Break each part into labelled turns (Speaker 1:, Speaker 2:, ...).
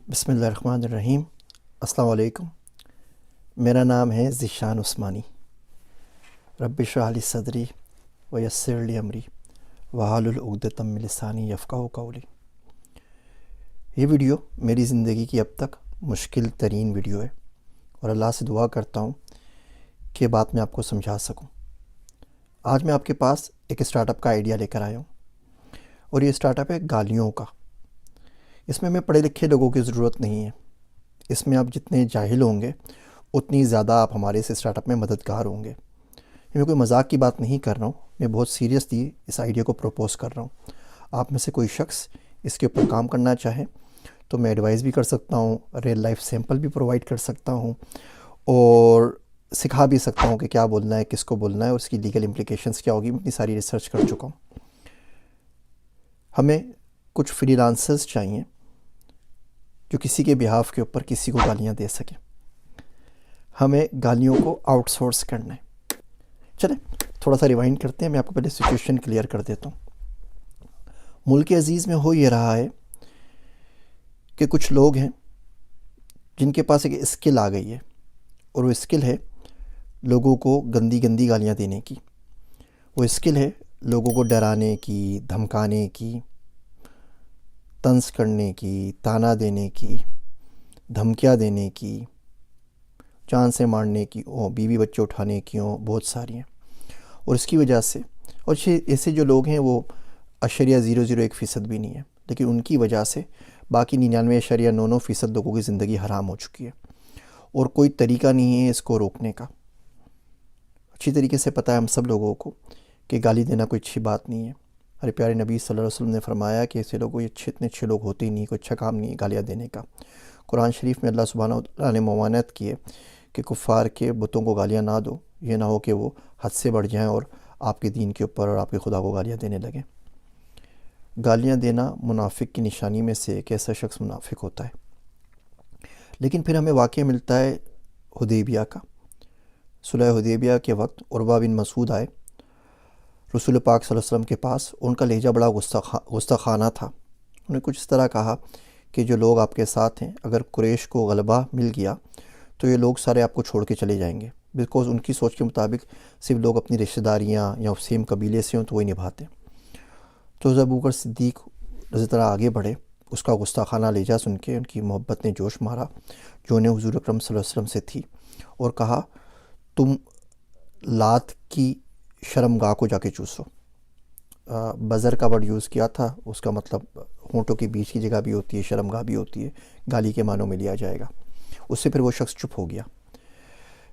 Speaker 1: بسم اللہ الرحمن الرحیم۔ السلام علیکم۔ میرا نام ہے ذیشان عثمانی۔ رب اشرح لی صدری ویسر لی امری واحلل عقدۃ من لسانی یفقہوا قولی۔ یہ ویڈیو میری زندگی کی اب تک مشکل ترین ویڈیو ہے اور اللہ سے دعا کرتا ہوں کہ بات میں آپ کو سمجھا سکوں۔ آج میں آپ کے پاس ایک اسٹارٹ اپ کا آئیڈیا لے کر آیا ہوں اور یہ اسٹارٹ اپ ہے گالیوں کا۔ اس میں پڑھے لکھے لوگوں کی ضرورت نہیں ہے۔ اس میں آپ جتنے جاہل ہوں گے اتنی زیادہ آپ ہمارے اس اسٹارٹ اپ میں مددگار ہوں گے۔ میں کوئی مذاق کی بات نہیں کر رہا ہوں، میں بہت سیریسلی اس آئیڈیا کو پروپوز کر رہا ہوں۔ آپ میں سے کوئی شخص اس کے اوپر کام کرنا چاہے تو میں ایڈوائز بھی کر سکتا ہوں، ریئل لائف سیمپل بھی پرووائڈ کر سکتا ہوں اور سکھا بھی سکتا ہوں کہ کیا بولنا ہے، کس کو بولنا ہے اور اس کی لیگل امپلیکیشنز کیا ہوگی۔ میں اتنی ساری ریسرچ کر چکا ہوں۔ ہمیں کچھ فری لانسرز چاہیے جو کسی کے بیہاف کے اوپر کسی کو گالیاں دے سکیں۔ ہمیں گالیوں کو آؤٹ سورس کرنا ہے۔ چلیں تھوڑا سا ریوائنڈ کرتے ہیں، میں آپ کو پہلے سچویشن کلیئر کر دیتا ہوں۔ ملک عزیز میں ہو یہ رہا ہے کہ کچھ لوگ ہیں جن کے پاس ایک اسکل آ گئی ہے اور وہ اسکل ہے لوگوں کو گندی گندی گالیاں دینے کی۔ وہ اسکل ہے لوگوں کو ڈرانے کی، دھمکانے کی، طنز کرنے کی، تانا دینے کی، دھمکیاں دینے کی، جان سے مارنے کی، بیوی بچے اٹھانے کی، بہت ساری ہیں۔ اور اس کی وجہ سے اور ایسے جو لوگ ہیں وہ 0.001% بھی نہیں ہے، لیکن ان کی وجہ سے باقی 99.99% لوگوں کی زندگی حرام ہو چکی ہے اور کوئی طریقہ نہیں ہے اس کو روکنے کا۔ اچھی طریقے سے پتہ ہے ہم سب لوگوں کو کہ گالی دینا کوئی اچھی بات نہیں ہے۔ ہمارے پیارے نبی صلی اللہ علیہ وسلم نے فرمایا کہ ایسے لوگوں اتنے اچھے لوگ ہوتے ہی نہیں، کوئی اچھا کام نہیں ہے گالیاں دینے کا۔ قرآن شریف میں اللہ سبحانہ و تعالیٰ نے ممانعت کی ہے کہ کفار کے بتوں کو گالیاں نہ دو، یہ نہ ہو کہ وہ حد سے بڑھ جائیں اور آپ کے دین کے اوپر اور آپ کے خدا کو گالیاں دینے لگیں۔ گالیاں دینا منافق کی نشانی میں سے ایک ایسا شخص منافق ہوتا ہے۔ لیکن پھر ہمیں واقعہ ملتا ہے حدیبیہ کا۔ صلح حدیبیہ کے وقت عروہ بن مسعود آئے رسول پاک صلی اللہ علیہ وسلم کے پاس۔ ان کا لہجہ بڑا گستاخانہ تھا۔ انہوں نے کچھ اس طرح کہا کہ جو لوگ آپ کے ساتھ ہیں، اگر قریش کو غلبہ مل گیا تو یہ لوگ سارے آپ کو چھوڑ کے چلے جائیں گے، بیکاز ان کی سوچ کے مطابق صرف لوگ اپنی رشتہ داریاں یا سیم قبیلے سے ہوں تو وہی نبھاتے۔ تو حضرت ابوبکر صدیق رضی اللہ عنہ آگے بڑھے۔ اس کا گستاخانہ لہجہ سن کے ان کی محبت نے جوش مارا جو انہیں حضور اکرم صلی اللہ علیہ وسلم سے تھی، اور کہا تم لات کی شرمگاہ کو جا کے چوسو۔ بزر کا ورڈ یوز کیا تھا، اس کا مطلب ہونٹوں کے بیچ کی جگہ بھی ہوتی ہے، شرمگاہ بھی ہوتی ہے، گالی کے معنوں میں لیا جائے گا۔ اس سے پھر وہ شخص چپ ہو گیا۔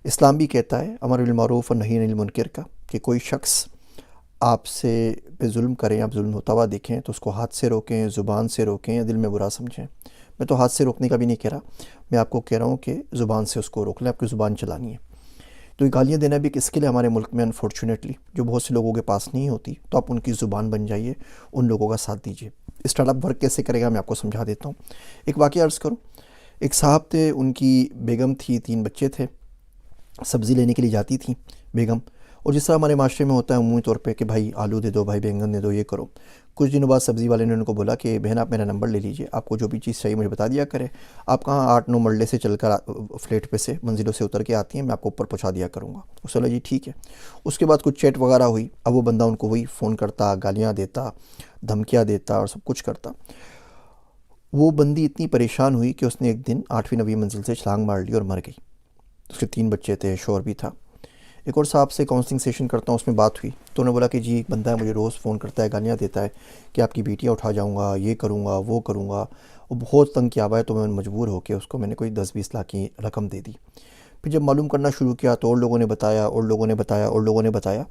Speaker 1: اسلام بھی کہتا ہے امر بالمعروف اور نہی عن المنکر کا، کہ کوئی شخص آپ سے پہ ظلم کریں، آپ ظلم ہوتا ہوا دیکھیں تو اس کو ہاتھ سے روکیں، زبان سے روکیں یا دل میں برا سمجھیں۔ میں تو ہاتھ سے روکنے کا بھی نہیں کہہ رہا، میں آپ کو کہہ رہا ہوں کہ زبان سے اس کو روک لیں، آپ کی زبان چلانی ہے۔ تو یہ گالیاں دینا بھی ایک اسکل ہے ہمارے ملک میں انفارچونیٹلی، جو بہت سے لوگوں کے پاس نہیں ہوتی۔ تو آپ ان کی زبان بن جائیے، ان لوگوں کا ساتھ دیجیے۔ اسٹارٹ اپ ورک کیسے کرے گا میں آپ کو سمجھا دیتا ہوں۔ ایک واقعہ عرض کروں۔ ایک صاحب تھے، ان کی بیگم تھی، 3 بچے تھے۔ سبزی لینے کے لیے جاتی تھیں بیگم، اور جس طرح ہمارے معاشرے میں ہوتا ہے عمومی طور پہ کہ بھائی آلو دے دو، بھائی بینگن دے دو، یہ کرو۔ کچھ دنوں بعد سبزی والے نے ان کو بولا کہ بہن آپ میرا نمبر لے لیجئے، آپ کو جو بھی چیز چاہیے مجھے بتا دیا کرے، آپ کہاں 8-9 مرلے سے چل کر فلیٹ پہ سے منزلوں سے اتر کے آتی ہیں، میں آپ کو اوپر پہنچا دیا کروں گا۔ اس نے بولا جی ٹھیک ہے۔ اس کے بعد کچھ چیٹ وغیرہ ہوئی۔ اب وہ بندہ ان کو وہی فون کرتا، گالیاں دیتا، دھمکیاں دیتا اور سب کچھ کرتا۔ وہ بندی اتنی پریشان ہوئی کہ اس نے ایک دن 8ویں 9ویں منزل سے چھلانگ مار لی اور مر گئی۔ اس کے 3 بچے تھے، شوہر بھی تھا۔ ایک اور صاحب سے کاؤنسلنگ سیشن کرتا ہوں، اس میں بات ہوئی تو انہوں نے بولا کہ جی ایک بندہ ہے مجھے روز فون کرتا ہے، گالیاں دیتا ہے کہ آپ کی بیٹیاں اٹھا جاؤں گا، یہ کروں گا، وہ کروں گا، وہ بہت تنگ کیا ہوا ہے۔ تو میں مجبور ہو کے اس کو میں نے کوئی 10-20 لاکھ کی رقم دے دی۔ پھر جب معلوم کرنا شروع کیا تو اور لوگوں نے بتایا، اور لوگوں نے بتایا، اور لوگوں نے بتایا۔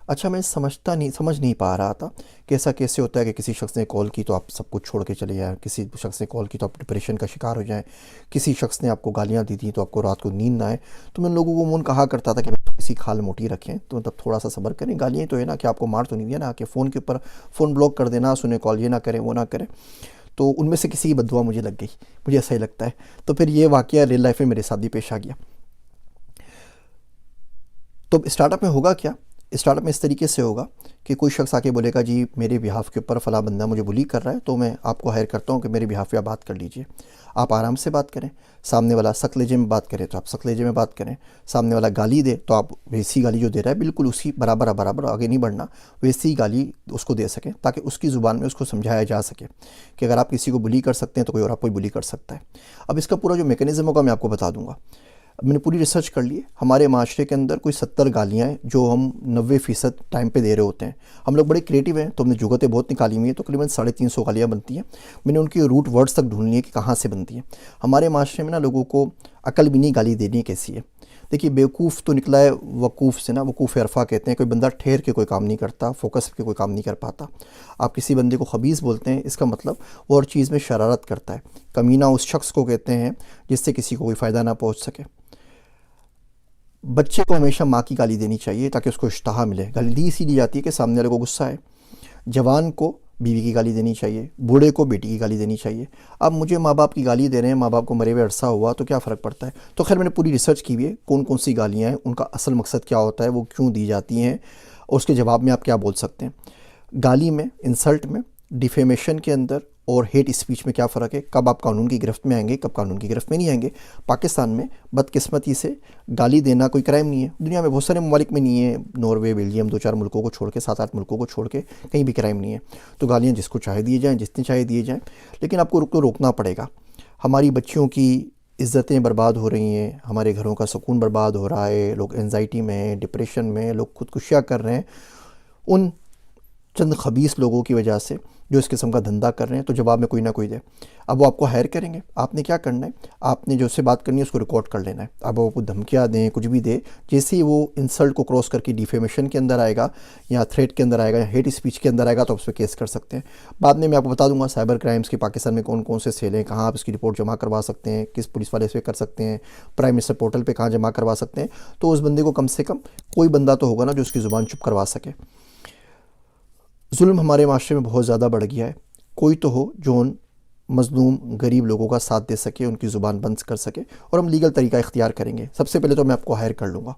Speaker 1: اچھا میں سمجھ نہیں پا رہا تھا کہ ایسا کیسے ہوتا ہے کہ کسی شخص نے کال کی تو آپ سب کچھ چھوڑ کے چلے جائیں، کسی شخص نے کال کی تو آپ ڈپریشن کا شکار ہو جائیں، کسی شخص نے آپ کو گالیاں دی تھیں تو آپ کو رات کو نیند نہ آئے۔ تو میں لوگوں کو کہا کرتا تھا کہ کسی کھال موٹی رکھیں، تو مطلب تھوڑا سا صبر کریں، گالیاں تو ہے نا کہ آپ کو مار تو نہیں دیا نا کہ فون کے اوپر فون بلاک کر دینا، سنیں کال، یہ نہ کریں وہ نہ کریں۔ تو ان میں سے کسی کی بددعا مجھے لگ گئی، مجھے ایسا ہی لگتا ہے۔ تو پھر یہ واقعہ ریئل لائف میں میرے ساتھ بھی پیش آ گیا۔ تو اسٹارٹ اپ میں ہوگا کیا اسٹارٹ اپ میں اس طریقے سے ہوگا کہ کوئی شخص آ کے بولے گا جی میرے بیہاف کے اوپر فلاں بندہ مجھے بلی کر رہا ہے، تو میں آپ کو ہائر کرتا ہوں کہ میرے بیہاف پہ آپ بات کر لیجئے. آپ آرام سے بات کریں. سامنے والا سخت لہجے میں بات کرے تو آپ سخت لہجے میں بات کریں. سامنے والا گالی دے تو آپ ویسی گالی جو دے رہا ہے بالکل اسی برابر آگے نہیں بڑھنا، ویسی گالی اس کو دے سکیں تاکہ اس کی زبان میں اس کو سمجھایا جا سکے کہ اگر آپ کسی کو بلی کر سکتے ہیں تو کوئی اور آپ کو بلی کر سکتا ہے. اب اس کا پورا جو میکینزم ہوگا میں آپ کو بتا دوں گا. میں نے پوری ریسرچ کر لی ہے. ہمارے معاشرے کے اندر کوئی 70 گالیاں ہیں جو ہم 90% ٹائم پہ دے رہے ہوتے ہیں. ہم لوگ بڑے کریٹیو ہیں تو ہم نے جگتیں بہت نکالی ہوئی ہیں، تقریباً 350 گالیاں بنتی ہیں. میں نے ان کی روٹ ورڈز تک ڈھونڈ لی ہیں کہ کہاں سے بنتی ہیں. ہمارے معاشرے میں نا لوگوں کو عقل بھی نہیں گالی دینی کیسی ہے. دیکھیے بیوقوف تو نکلا ہے وقوف سے نا، وقوف عرفہ کہتے ہیں. کوئی بندہ ٹھہر کے کوئی کام نہیں کرتا، فوکس کے کوئی کام نہیں کر پاتا. آپ کسی بندے کو خبیث بولتے ہیں، اس کا مطلب وہ ہر چیز میں شرارت کرتا ہے. کمینہ اس شخص کو کہتے ہیں جس سے کسی کو کوئی فائدہ نہ پہنچ سکے. بچے کو ہمیشہ ماں کی گالی دینی چاہیے تاکہ اس کو اشتہا ملے. گالی دی اسی دی جاتی ہے کہ سامنے والے کو غصہ ہے. جوان کو بیوی کی گالی دینی چاہیے، بوڑھے کو بیٹی کی گالی دینی چاہیے. اب مجھے ماں باپ کی گالی دے رہے ہیں، ماں باپ کو مرے ہوئے عرصہ ہوا تو کیا فرق پڑتا ہے؟ تو خیر میں نے پوری ریسرچ کی ہوئی ہے کون کون سی گالیاں ہیں، ان کا اصل مقصد کیا ہوتا ہے، وہ کیوں دی جاتی ہیں، اور اس کے جواب میں آپ کیا بول سکتے ہیں. گالی میں، انسلٹ میں، ڈیفیمیشن کے اندر اور ہیٹ اسپیچ میں کیا فرق ہے، کب آپ قانون کی گرفت میں آئیں گے، کب قانون کی گرفت میں نہیں آئیں گے. پاکستان میں بدقسمتی سے گالی دینا کوئی کرائم نہیں ہے. دنیا میں بہت سارے ممالک میں نہیں ہے، ناروے، بیلجیم، 2-4 ملکوں کو چھوڑ کے، 7-8 ملکوں کو چھوڑ کے کہیں بھی کرائم نہیں ہے. تو گالیاں جس کو چاہے دیے جائیں، جتنے چاہے دیے جائیں، لیکن آپ کو روکنا پڑے گا. ہماری بچیوں کی عزتیں برباد ہو رہی ہیں، ہمارے گھروں کا سکون برباد ہو رہا ہے، لوگ انزائٹی میں ہیں، ڈپریشن میں، لوگ خودکشیاں کر رہے ہیں ان چند خبیث لوگوں کی وجہ سے جو اس قسم کا دھندا کر رہے ہیں. تو جواب میں کوئی نہ کوئی دے. اب وہ آپ کو ہائر کریں گے، آپ نے کیا کرنا ہے، آپ نے جو سے بات کرنی ہے اس کو ریکارڈ کر لینا ہے. اب وہ دھمکیاں دیں، کچھ بھی دے، جیسے ہی وہ انسلٹ کو کراس کر کے ڈیفیمیشن کے اندر آئے گا یا تھریٹ کے اندر آئے گا یا ہیٹ اسپیچ کے اندر آئے گا تو آپ اس پہ کیس کر سکتے ہیں. بعد میں آپ کو بتا دوں گا سائبر کرائمز کے پاکستان میں کون کون سے سیل ہیں، کہاں آپ اس کی رپورٹ جمع کروا سکتے ہیں، کس پولیس والے سے کر سکتے ہیں، پرائم منسٹر پورٹل پہ کہاں جمع کروا سکتے ہیں. تو اس بندے کو کم سے کم کوئی بندہ تو ہوگا نا جو اس کی زبان چپ کروا سکے. ظلم ہمارے معاشرے میں بہت زیادہ بڑھ گیا ہے. کوئی تو ہو جو ان مظلوم غریب لوگوں کا ساتھ دے سکے، ان کی زبان بند کر سکے، اور ہم لیگل طریقہ اختیار کریں گے. سب سے پہلے تو میں آپ کو ہائر کر لوں گا.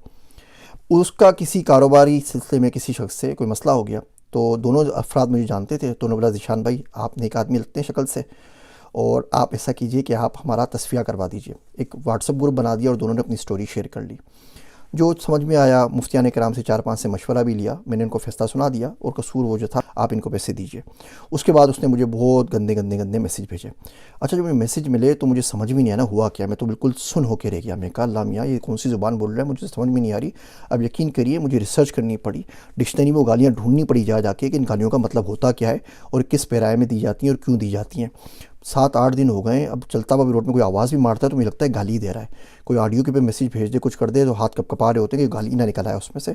Speaker 1: اس کا کسی کاروباری سلسلے میں کسی شخص سے کوئی مسئلہ ہو گیا تو دونوں افراد مجھے جانتے تھے، تو بولا ذیشان بھائی آپ نیک آدمی لگتے ہیں شکل سے، اور آپ ایسا کیجئے کہ آپ ہمارا تصفیہ کروا دیجئے. ایک واٹس ایپ گروپ بنا دیا اور دونوں نے اپنی سٹوری شیئر کر لی. جو سمجھ میں آیا، مفتیان کرام سے 4-5 سے مشورہ بھی لیا، میں نے ان کو فیصلہ سنا دیا اور قصور وہ جو تھا آپ ان کو پیسے دیجئے. اس کے بعد اس نے مجھے بہت گندے میسیج بھیجے. اچھا جب مجھے میسیج ملے تو مجھے سمجھ بھی نہیں آیا نا ہوا کیا. میں تو بالکل سن ہو کے رہ گیا. میں کہا اللہ میاں یہ کون سی زبان بول رہا ہے، مجھے سمجھ میں نہیں آ رہی. اب یقین کریے مجھے ریسرچ کرنی پڑی، ڈکشنری میں وہ گالیاں ڈھونڈنی پڑی جا کے کہ ان گالیوں کا مطلب ہوتا کیا ہے اور کس پیرائے میں دی جاتی ہیں اور کیوں دی جاتی ہیں. 7-8 دن ہو گئے. اب چلتا ہوا بھی روڈ میں کوئی آواز بھی مارتا ہے تو مجھے لگتا ہے گالی دے رہا ہے. کوئی آڈیو کے پہ میسیج بھیج دے، کچھ کر دے تو ہاتھ کپ کپا رہے ہوتے ہیں کہ گالی نہ نکل آئے اس میں سے.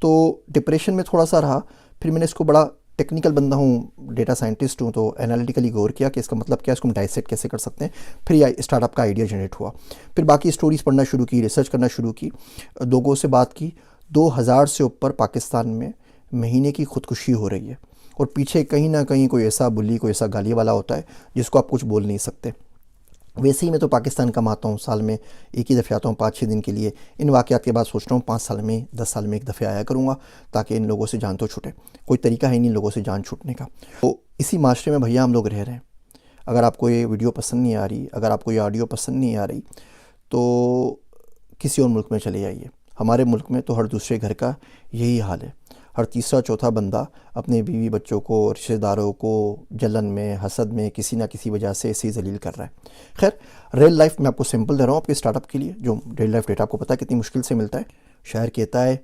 Speaker 1: تو ڈپریشن میں تھوڑا سا رہا. پھر میں نے اس کو بڑا ٹیکنیکل بندہ ہوں، ڈیٹا سائنٹسٹ ہوں، تو انالیٹیکلی غور کیا کہ اس کا مطلب کیا ہے، اس کو ہم ڈائسیکٹ کیسے کر سکتے ہیں. پھر یہ اسٹارٹ اپ کا آئیڈیا جنریٹ ہوا. پھر باقی سٹوریز پڑھنا شروع کی، ریسرچ کرنا شروع کی، لوگوں سے بات کی. 2000 سے اوپر پاکستان میں مہینے کی خودکشی ہو رہی ہے، اور پیچھے کہیں نہ کہیں کوئی ایسا بلی، کوئی ایسا گالی والا ہوتا ہے جس کو آپ کچھ بول نہیں سکتے. ویسے ہی میں تو پاکستان کماتا ہوں، سال میں ایک ہی دفعہ آتا ہوں 5-6 دن کے لیے. ان واقعات کے بعد سوچ رہا ہوں 5 سال میں 10 سال میں ایک دفعہ آیا کروں گا تاکہ ان لوگوں سے جان تو چھوٹے. کوئی طریقہ ہے نہیں ان لوگوں سے جان چھوٹنے کا. تو اسی معاشرے میں بھیا ہم لوگ رہ رہے ہیں. اگر آپ کو یہ ویڈیو پسند نہیں آ رہی، اگر آپ کو یہ آڈیو پسند نہیں آ رہی تو کسی اور ملک میں چلے جائیے. ہمارے ملک میں تو ہر دوسرے گھر کا یہی حال ہے. ہر تیسرا چوتھا بندہ اپنے بیوی بچوں کو، رشتہ داروں کو جلن میں، حسد میں، کسی نہ کسی وجہ سے ایسے ہی ذلیل کر رہا ہے. خیر ریل لائف میں آپ کو سمپل دے رہا ہوں آپ کے اسٹارٹ اپ کے لیے، جو ریل لائف ڈیٹا آپ کو پتہ ہے کتنی مشکل سے ملتا ہے. شاعر کہتا ہے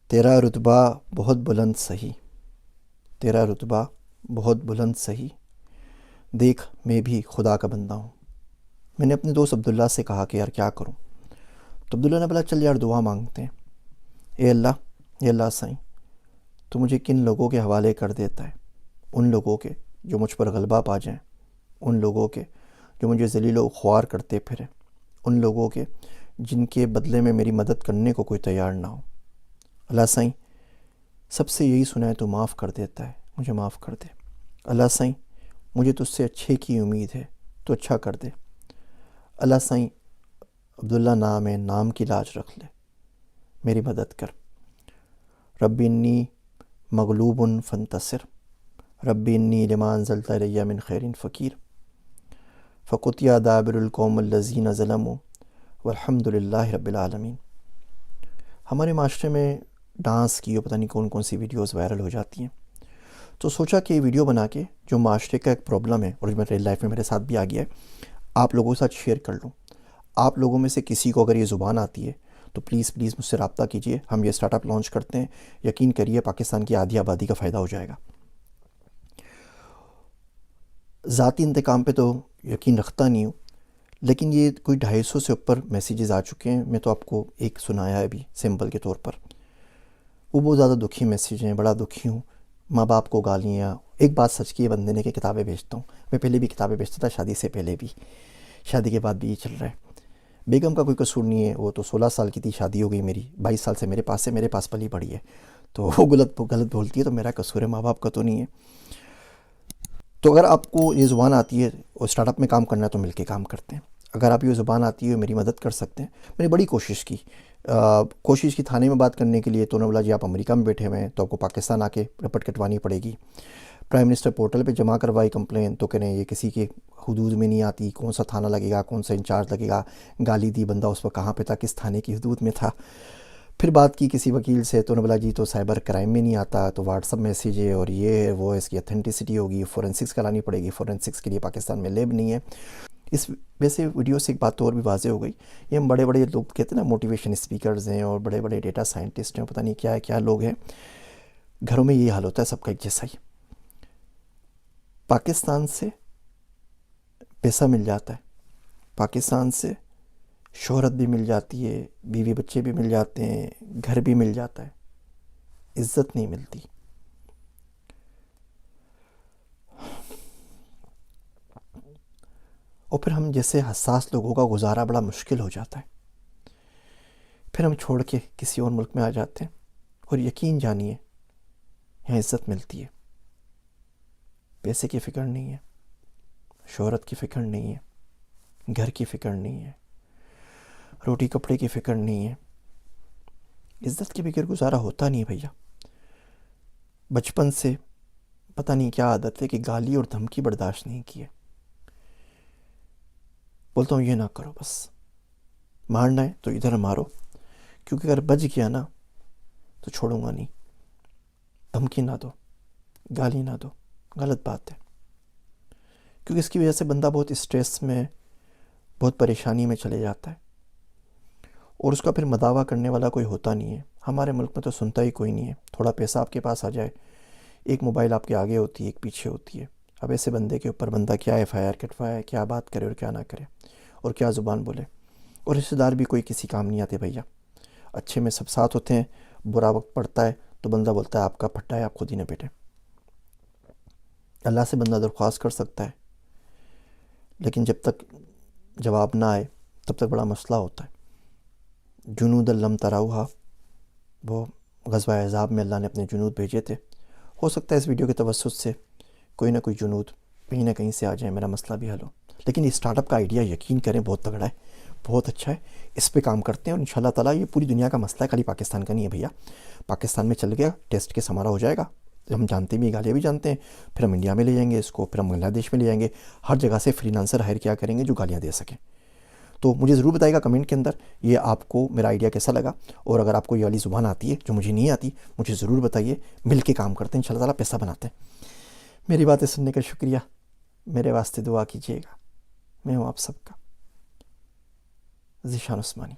Speaker 1: تیرا رتبہ بہت بلند سہی، تیرا رتبہ بہت بلند سہی، دیکھ میں بھی خدا کا بندہ ہوں. میں نے اپنے دوست عبداللہ سے کہا کہ یار کیا کروں. تو عبداللہ نے بولا چل یار دعا مانگتے ہیں. اے اللہ سائیں تو مجھے کن لوگوں کے حوالے کر دیتا ہے؟ ان لوگوں کے جو مجھ پر غلبہ پا جائیں، ان لوگوں کے جو مجھے ذلیل و خوار کرتے پھریں، ان لوگوں کے جن کے بدلے میں میری مدد کرنے کو کوئی تیار نہ ہو. اللہ سائیں سب سے یہی سنا ہے تو معاف کر دیتا ہے، مجھے معاف کر دے. اللہ سائیں مجھے تجھ سے اچھے کی امید ہے تو اچھا کر دے. اللہ سائیں عبداللہ نام ہے، نام کی لاج رکھ لے، میری مدد کر. رب انی مغلوب فانتصر، رب انی لما انزلت الی من خیر فقیر، فقطع دابر القوم الذین ظلموا والحمد للہ رب العالمین۔ ہمارے معاشرے میں ڈانس کی اور پتہ نہیں کون کون سی ویڈیوز وائرل ہو جاتی ہیں، تو سوچا کہ یہ ویڈیو بنا کے جو معاشرے کا ایک پرابلم ہے اور جو ریئل لائف میں میرے ساتھ بھی آ گیا ہے، آپ لوگوں کے ساتھ شیئر کر لوں۔ آپ لوگوں میں سے کسی کو اگر یہ زبان آتی ہے تو پلیز مجھ سے رابطہ کیجئے، ہم یہ سٹارٹ اپ لانچ کرتے ہیں، یقین کریے پاکستان کی آدھی آبادی کا فائدہ ہو جائے گا۔ ذاتی انتقام پہ تو یقین رکھتا نہیں ہوں، لیکن یہ کوئی 250 سے اوپر میسیجز آ چکے ہیں، میں تو آپ کو ایک سنایا ہے ابھی سیمپل کے طور پر۔ وہ بہت زیادہ دکھی میسیج ہیں، بڑا دکھی ہوں، ماں باپ کو گالیاں۔ ایک بات سچ کی ہے بندے نے کہ کتابیں بیچتا ہوں، میں پہلے بھی کتابیں بیچتا تھا، شادی سے پہلے بھی، شادی کے بعد بھی یہ چل رہا ہے۔ بیگم کا کوئی قصور نہیں ہے، وہ تو 16 سال کی تھی، شادی ہو گئی میری، 22 سال سے میرے پاس پلی پڑی ہے، تو وہ غلط بولتی ہے تو میرا قصور ہے، ماں باپ کا تو نہیں ہے۔ تو اگر آپ کو یہ زبان آتی ہے اور اسٹارٹ اپ میں کام کرنا ہے تو مل کے کام کرتے ہیں۔ اگر آپ یہ زبان آتی ہے میری مدد کر سکتے ہیں۔ میں نے بڑی کوشش کی تھانے میں بات کرنے کے لیے، تو انہوں نے بولا جی آپ امریکہ میں بیٹھے ہوئے ہیں تو آپ کو پاکستان آ کے رپٹ کٹوانی پڑے گی۔ پرائم منسٹر پورٹل پہ جمع کروائی کمپلین، تو کہہ رہے ہیں یہ کسی کے حدود میں نہیں آتی، کون سا تھانہ لگے گا، کون سا انچارج لگے گا، گالی دی بندہ اس وقت کہاں پہ تھا، کس تھانے کی حدود میں تھا۔ پھر بات کی کسی وکیل سے تو انہوں نے بولا جی تو سائبر کرائم میں نہیں آتا، تو واٹس اپ میسیج ہے اور یہ وہ، اس کی اتھینٹسٹی ہوگی، فورینسکس کرانی پڑے گی، فورینسکس کے لیے پاکستان میں لیب نہیں ہے۔ اس ویسے ویڈیو سے ایک بات اور بھی واضح ہو گئی، یہ ہم بڑے لوگ کہتے ہیں نا موٹیویشن اسپیکرز ہیں اور بڑے ڈیٹا سائنٹسٹ ہیں، پتہ نہیں کیا لوگ ہیں، گھروں میں یہی حال ہوتا ہے سب کا ایک جیسا ہی۔ پاکستان سے پیسہ مل جاتا ہے، پاکستان سے شہرت بھی مل جاتی ہے، بیوی بچے بھی مل جاتے ہیں، گھر بھی مل جاتا ہے، عزت نہیں ملتی۔ اور پھر ہم جیسے حساس لوگوں کا گزارا بڑا مشکل ہو جاتا ہے، پھر ہم چھوڑ کے کسی اور ملک میں آ جاتے ہیں، اور یقین جانیے یہاں عزت ملتی ہے، پیسے کی فکر نہیں ہے، شہرت کی فکر نہیں ہے، گھر کی فکر نہیں ہے، روٹی کپڑے کی فکر نہیں ہے، عزت کے بغیر گزارا ہوتا نہیں بھیا۔ بچپن سے پتہ نہیں کیا عادت ہے کہ گالی اور دھمکی برداشت نہیں کی ہے، بولتا ہوں یہ نہ کرو، بس مارنا ہے تو ادھر مارو، کیونکہ اگر بچ گیا نا تو چھوڑوں گا نہیں۔ دھمکی نہ دو، گالی نہ دو، غلط بات ہے، کیونکہ اس کی وجہ سے بندہ بہت اسٹریس میں، بہت پریشانی میں چلے جاتا ہے، اور اس کا پھر مداوع کرنے والا کوئی ہوتا نہیں ہے۔ ہمارے ملک میں تو سنتا ہی کوئی نہیں ہے، تھوڑا پیسہ آپ کے پاس آ جائے، ایک موبائل آپ کے آگے ہوتی ہے، ایک پیچھے ہوتی ہے، اب ایسے بندے کے اوپر بندہ کیا FIR کٹوائے، کیا بات کرے اور کیا نہ کرے، اور کیا زبان بولے۔ اور رشتہ دار بھی کوئی کسی کام نہیں آتے بھیا، اچھے میں سب ساتھ ہوتے ہیں، برا وقت پڑتا ہے تو بندہ بولتا ہے آپ کا پھٹا ہے، آپ خود ہی نہ بیٹھے۔ اللہ سے بندہ درخواست کر سکتا ہے، لیکن جب تک جواب نہ آئے تب تک بڑا مسئلہ ہوتا ہے۔ جنود لم تروہا، وہ غزوہ احزاب میں اللہ نے اپنے جنود بھیجے تھے، ہو سکتا ہے اس ویڈیو کے توسط سے کوئی نہ کوئی جنود کہیں نہ کہیں سے آ جائیں، میرا مسئلہ بھی حل ہو۔ لیکن یہ اسٹارٹ اپ کا آئیڈیا یقین کریں بہت تگڑا ہے، بہت اچھا ہے، اس پہ کام کرتے ہیں، اور انشاءاللہ تعالیٰ یہ پوری دنیا کا مسئلہ ہے، خالی پاکستان کا نہیں ہے بھیا۔ پاکستان میں چل گیا، ٹیسٹ کیس ہمارا ہو جائے گا، ہم جانتے بھی، گالیاں بھی جانتے ہیں، پھر ہم انڈیا میں لے جائیں گے اس کو، پھر ہم بنگلہ دیش میں لے جائیں گے، ہر جگہ سے فری لانسر ہائر کیا کریں گے جو گالیاں دے سکیں۔ تو مجھے ضرور بتائیے گا کمنٹ کے اندر یہ آپ کو میرا آئیڈیا کیسا لگا، اور اگر آپ کو یہ والی زبان آتی ہے جو مجھے نہیں آتی، مجھے ضرور بتائیے، مل کے کام کرتے ہیں، انشاءاللہ تعالیٰ پیسہ بناتے ہیں۔ میری باتیں سننے کا شکریہ، میرے واسطے دعا کیجیے گا، میں ہوں آپ سب کا ذیشان عثمانی۔